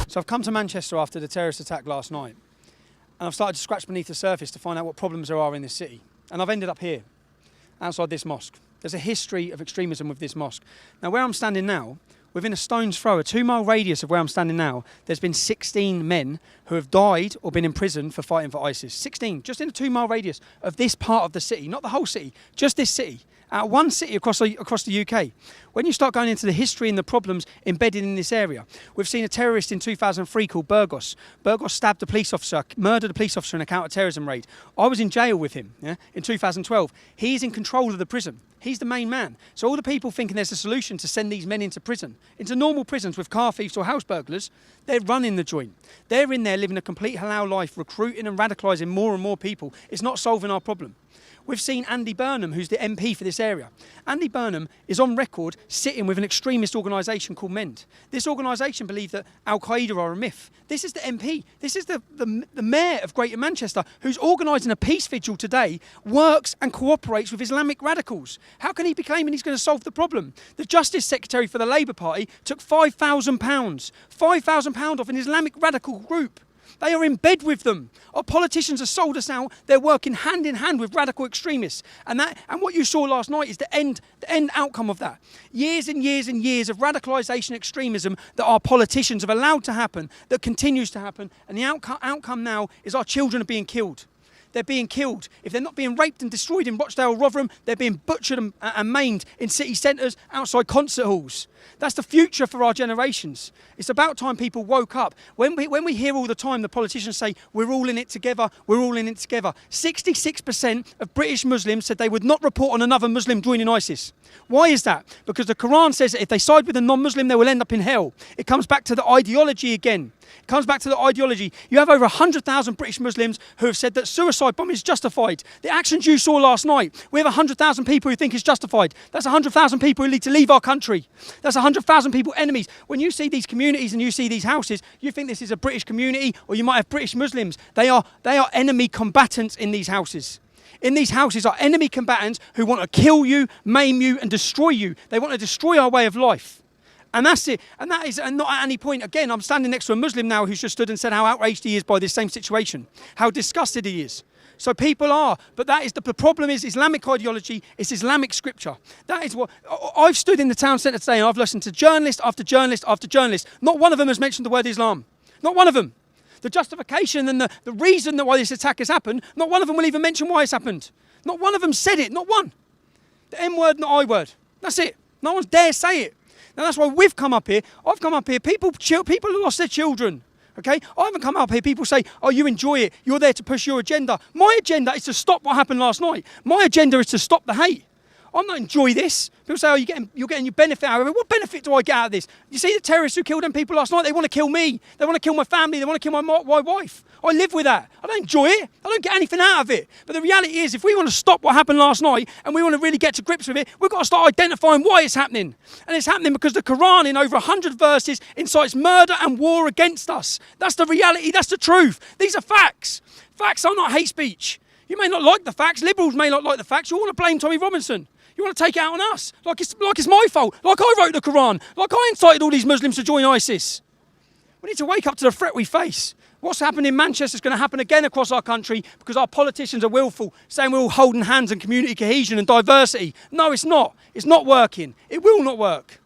So I've come to Manchester after the terrorist attack last night, and I've started to scratch beneath the surface to find out what problems there are in this city. And I've ended up here, outside this mosque. There's a history of extremism with this mosque. Now, where I'm standing now, within a stone's throw, a 2-mile radius of where I'm standing now, there's been 16 men who have died or been imprisoned for fighting for ISIS. 16, just in a 2-mile radius of this part of the city, not the whole city, just this city. One city across the UK. When you start going into the history and the problems embedded in this area, we've seen a terrorist in 2003 called Burgos. Burgos stabbed a police officer, murdered a police officer in a counter-terrorism raid. I was in jail with him in 2012. He's in control of the prison. He's the main man. So all the people thinking there's a solution to send these men into prison, into normal prisons with car thieves or house burglars, they're running the joint. They're in there living a complete halal life, recruiting and radicalising more and more people. It's not solving our problem. We've seen Andy Burnham, who's the MP for this area. Andy Burnham is on record sitting with an extremist organisation called MEND. This organisation believe that Al-Qaeda are a myth. This is the MP. This is the mayor of Greater Manchester, who's organising a peace vigil today, works and cooperates with Islamic radicals. How can he be claiming he's going to solve the problem? The Justice Secretary for the Labour Party took £5,000. £5,000 off an Islamic radical group. They are in bed with them. Our politicians have sold us out. They're working hand in hand with radical extremists. And what you saw last night is the end outcome of that. Years and years and years of radicalisation extremism that our politicians have allowed to happen, that continues to happen. And the outcome now is our children are being killed. They're being killed. If they're not being raped and destroyed in Rochdale, Rotherham, they're being butchered and maimed in city centres, outside concert halls. That's the future for our generations. It's about time people woke up. When we hear all the time the politicians say, we're all in it together, we're all in it together. 66% of British Muslims said they would not report on another Muslim joining ISIS. Why is that? Because the Qur'an says that if they side with a non-Muslim, they will end up in hell. It comes back to the ideology again. It comes back to the ideology. You have over 100,000 British Muslims who have said that suicide bombing is justified. The actions you saw last night, we have 100,000 people who think it's justified. That's 100,000 people who need to leave our country. That's 100,000 people enemies. When you see these communities and you see these houses, you think this is a British community, or you might have British Muslims. They are enemy combatants in these houses. In these houses are enemy combatants who want to kill you, maim you and destroy you. They want to destroy our way of life. And that's it. And that is not at any point. Again, I'm standing next to a Muslim now who's just stood and said how outraged he is by this same situation, how disgusted he is. So people are, but that is the problem is Islamic ideology, it's Islamic scripture. That is what, I've stood in the town centre today and I've listened to journalist after journalist after journalist. Not one of them has mentioned the word Islam. Not one of them. The justification and the reason that why this attack has happened, not one of them will even mention why it's happened. Not one of them said it, not one. The M word, not I word. That's it. No one's dare say it. Now that's why we've come up here. I've come up here. People have lost their children. Okay? I haven't come up here. People say, oh, you enjoy it. You're there to push your agenda. My agenda is to stop what happened last night. My agenda is to stop the hate. I'm not enjoy this. People say, oh, you're getting your benefit out of it. What benefit do I get out of this? You see the terrorists who killed them people last night? They want to kill me. They want to kill my family. They want to kill my wife. I live with that. I don't enjoy it. I don't get anything out of it. But the reality is, if we want to stop what happened last night and we want to really get to grips with it, we've got to start identifying why it's happening. And it's happening because the Qur'an, in over 100 verses, incites murder and war against us. That's the reality. That's the truth. These are facts. Facts are not hate speech. You may not like the facts. Liberals may not like the facts. You want to blame Tommy Robinson. You want to take it out on us, like it's my fault, like I wrote the Qur'an, like I incited all these Muslims to join ISIS. We need to wake up to the threat we face. What's happened in Manchester is going to happen again across our country because our politicians are willful, saying we're all holding hands and community cohesion and diversity. No, it's not. It's not working. It will not work.